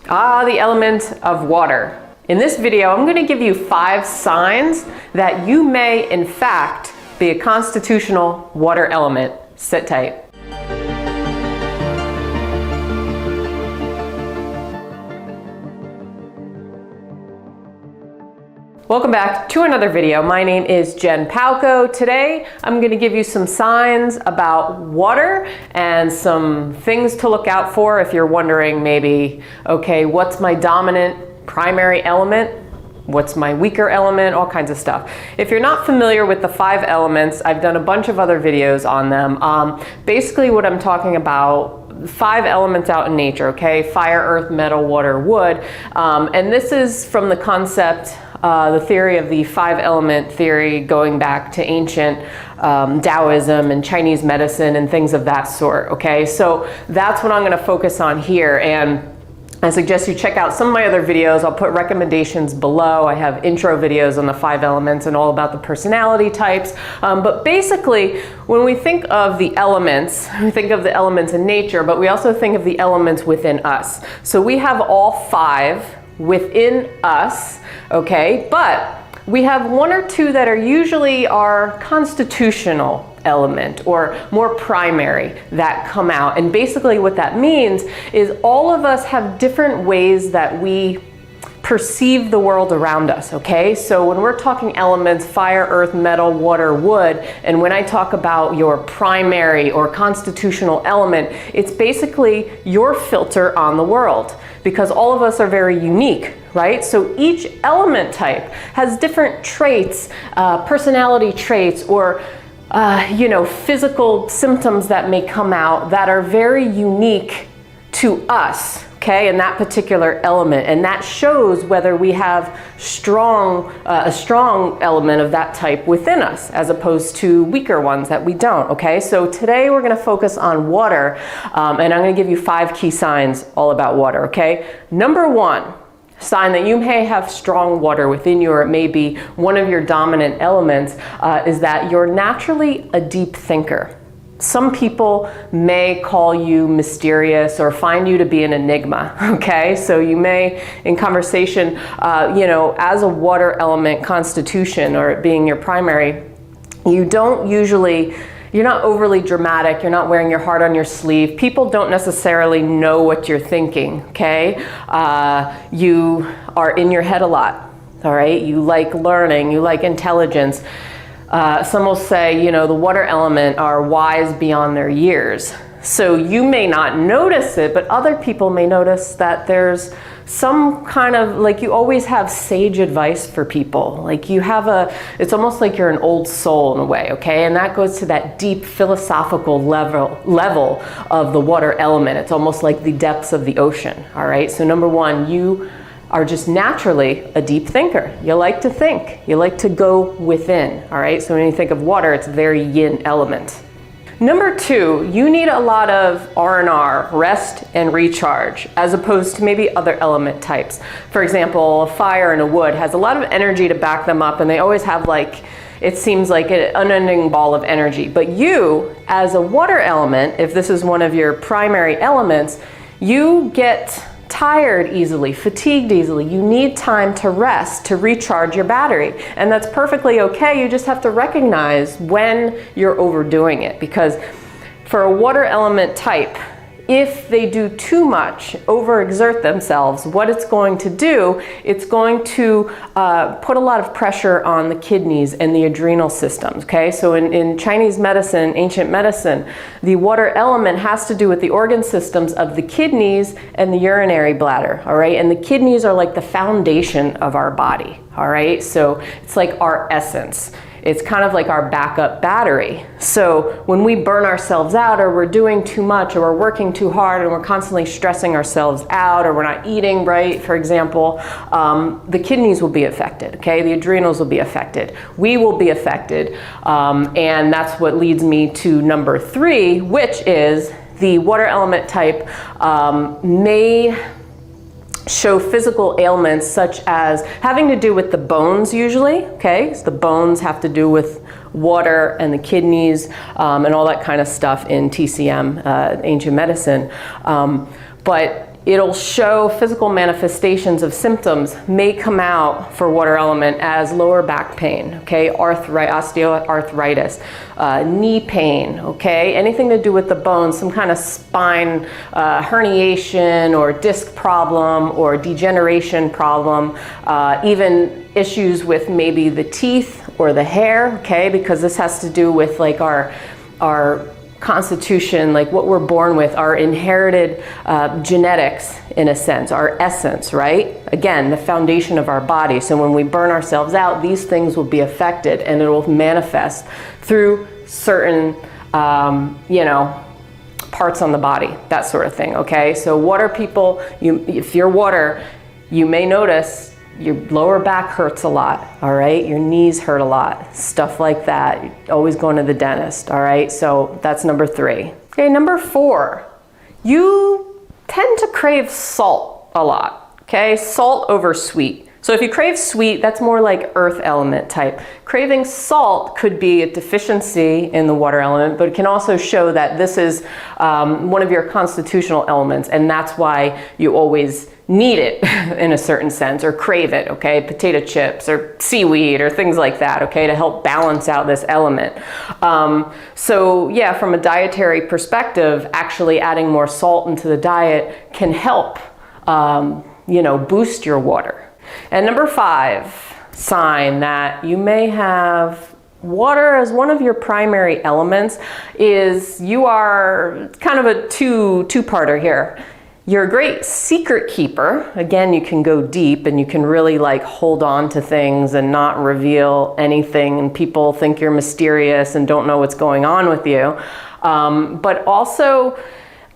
The element of water. In this video, I'm going to give you 5 signs that you may, in fact, be a constitutional water element. Sit tight. Welcome back to another video. My name is Jen Palco. Today, I'm going to give you some signs about water and some things to look out for if you're wondering maybe, okay, what's my dominant primary element? What's my weaker element? All kinds of stuff. If you're not familiar with the 5 elements, I've done a bunch of other videos on them. Basically what I'm talking about, 5 elements out in nature, okay? Fire, earth, metal, water, wood. And this is from the concept, the theory of the 5 element theory going back to ancient Taoism and Chinese medicine and things of that sort, okay? So that's what I'm gonna focus on here. And I suggest you check out some of my other videos. I'll put recommendations below. I have intro videos on the 5 elements and all about the personality types. But basically, when we think of the elements, we think of the elements in nature, but we also think of the elements within us. So we have all 5 within us, okay? But we have 1 or 2 that are usually our constitutional element or more primary that come out. And basically what that means is all of us have different ways that we perceive the world around us, okay? So when we're talking elements, fire, earth, metal, water, wood, and when I talk about your primary or constitutional element, it's basically your filter on the world, because all of us are very unique, right? So each element type has different traits, personality traits, or physical symptoms that may come out that are very unique to us, okay, in that particular element. And that shows whether we have a strong element of that type within us, as opposed to weaker ones that we don't, okay? So today we're gonna focus on water, and I'm gonna give you 5 key signs all about water, okay? Number 1, sign that you may have strong water within you, or it may be one of your dominant elements, is that you're naturally a deep thinker. Some people may call you mysterious or find you to be an enigma, okay? So you may, in conversation, as a water element constitution, or it being your primary, you're not overly dramatic, you're not wearing your heart on your sleeve. People don't necessarily know what you're thinking, okay? You are in your head a lot, all right? You like learning, you like intelligence. Some will say, the water element are wise beyond their years. So you may not notice it, but other people may notice that there's some kind of, like, you always have sage advice for people. Like it's almost like you're an old soul in a way, okay? And that goes to that deep philosophical level of the water element. It's almost like the depths of the ocean, all right? So number 1, you are just naturally a deep thinker. You like to think, you like to go within, all right? So when you think of water, it's very yin element. Number 2, you need a lot of R&R, rest and recharge, as opposed to maybe other element types. For example, a fire and a wood has a lot of energy to back them up, and they always have, like, it seems like an unending ball of energy. But you, as a water element, if this is one of your primary elements, you get tired easily, fatigued easily. You need time to rest, to recharge your battery. And that's perfectly okay. You just have to recognize when you're overdoing it. Because for a water element type, if they do too much, overexert themselves, what it's going to do, it's going to put a lot of pressure on the kidneys and the adrenal systems, okay? So in Chinese medicine, ancient medicine, the water element has to do with the organ systems of the kidneys and the urinary bladder, all right? And the kidneys are like the foundation of our body, all right? So it's like our essence. It's kind of like our backup battery. So when we burn ourselves out, or we're doing too much, or we're working too hard, and we're constantly stressing ourselves out, or we're not eating right, for example, the kidneys will be affected, okay? The adrenals will be affected. We will be affected. And that's what leads me to number 3, which is the water element type may show physical ailments such as having to do with the bones usually, okay? So the bones have to do with water and the kidneys and all that kind of stuff in TCM, ancient medicine. But it'll show physical manifestations of symptoms may come out for water element as lower back pain, okay, osteoarthritis, knee pain, okay, anything to do with the bones, some kind of spine herniation or disc problem or degeneration problem, even issues with maybe the teeth or the hair, okay, because this has to do with like our constitution, like what we're born with, our inherited genetics in a sense, our essence, right? Again, the foundation of our body. So when we burn ourselves out, these things will be affected and it will manifest through certain, you know, parts on the body, that sort of thing, okay? So water people, if you're water, you may notice your lower back hurts a lot, all right? Your knees hurt a lot, stuff like that. You're always going to the dentist, all right? So that's number 3. Okay, number 4, you tend to crave salt a lot, okay? Salt over sweet. So if you crave sweet, that's more like earth element type. Craving salt could be a deficiency in the water element, but it can also show that this is one of your constitutional elements, and that's why you always need it in a certain sense, or crave it, okay? Potato chips or seaweed or things like that, okay, to help balance out this element. So yeah, from a dietary perspective, actually adding more salt into the diet can help, you know, boost your water. And number 5, sign that you may have water as one of your primary elements is you are kind of a two-parter here. You're a great secret keeper. Again, you can go deep and you can really like hold on to things and not reveal anything, and people think you're mysterious and don't know what's going on with you. But also,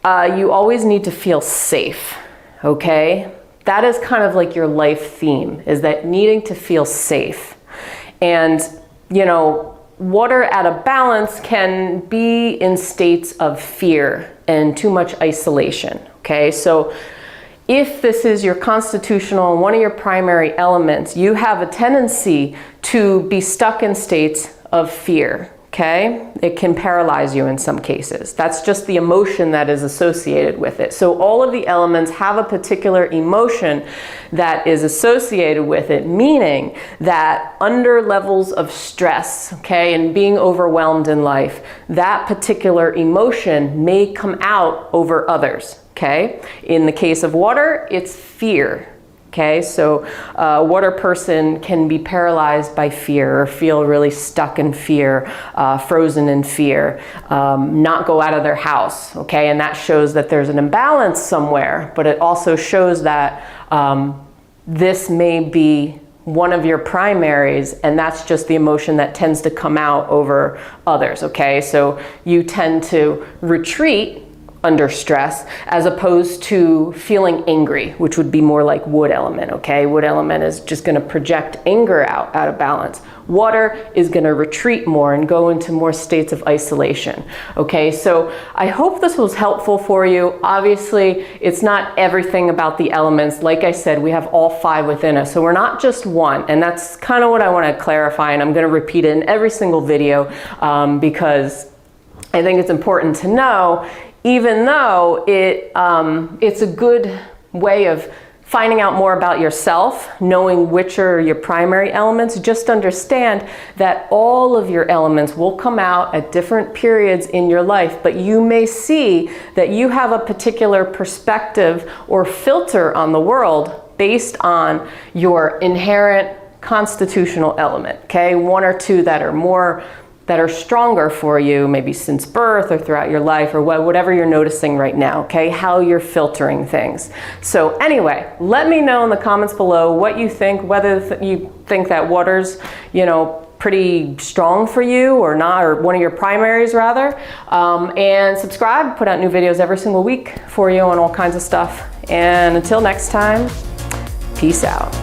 you always need to feel safe, okay? That is kind of like your life theme, is that needing to feel safe. And, you know, water at a balance can be in states of fear and too much isolation, okay? So if this is your constitutional, one of your primary elements, you have a tendency to be stuck in states of fear, okay? It can paralyze you in some cases. That's just the emotion that is associated with it. So all of the elements have a particular emotion that is associated with it, meaning that under levels of stress, okay, and being overwhelmed in life, that particular emotion may come out over others, okay? In the case of water, it's fear. Okay, so a water person can be paralyzed by fear or feel really stuck in fear, frozen in fear, not go out of their house, okay? And that shows that there's an imbalance somewhere, but it also shows that this may be one of your primaries, and that's just the emotion that tends to come out over others, okay? So you tend to retreat under stress, as opposed to feeling angry, which would be more like wood element, okay? Wood element is just gonna project anger out of balance. Water is gonna retreat more and go into more states of isolation, okay? So I hope this was helpful for you. Obviously, it's not everything about the elements. Like I said, we have all 5 within us, so we're not just one, and that's kind of what I wanna clarify, and I'm gonna repeat it in every single video because I think it's important to know, even though it's a good way of finding out more about yourself, knowing which are your primary elements. Just understand that all of your elements will come out at different periods in your life, but you may see that you have a particular perspective or filter on the world based on your inherent constitutional element, okay? 1 or 2 that are stronger for you, maybe since birth or throughout your life, or whatever you're noticing right now, okay? How you're filtering things. So anyway, let me know in the comments below what you think, whether you think that water's, you know, pretty strong for you or not, or one of your primaries rather. And subscribe, put out new videos every single week for you on all kinds of stuff. And until next time, peace out.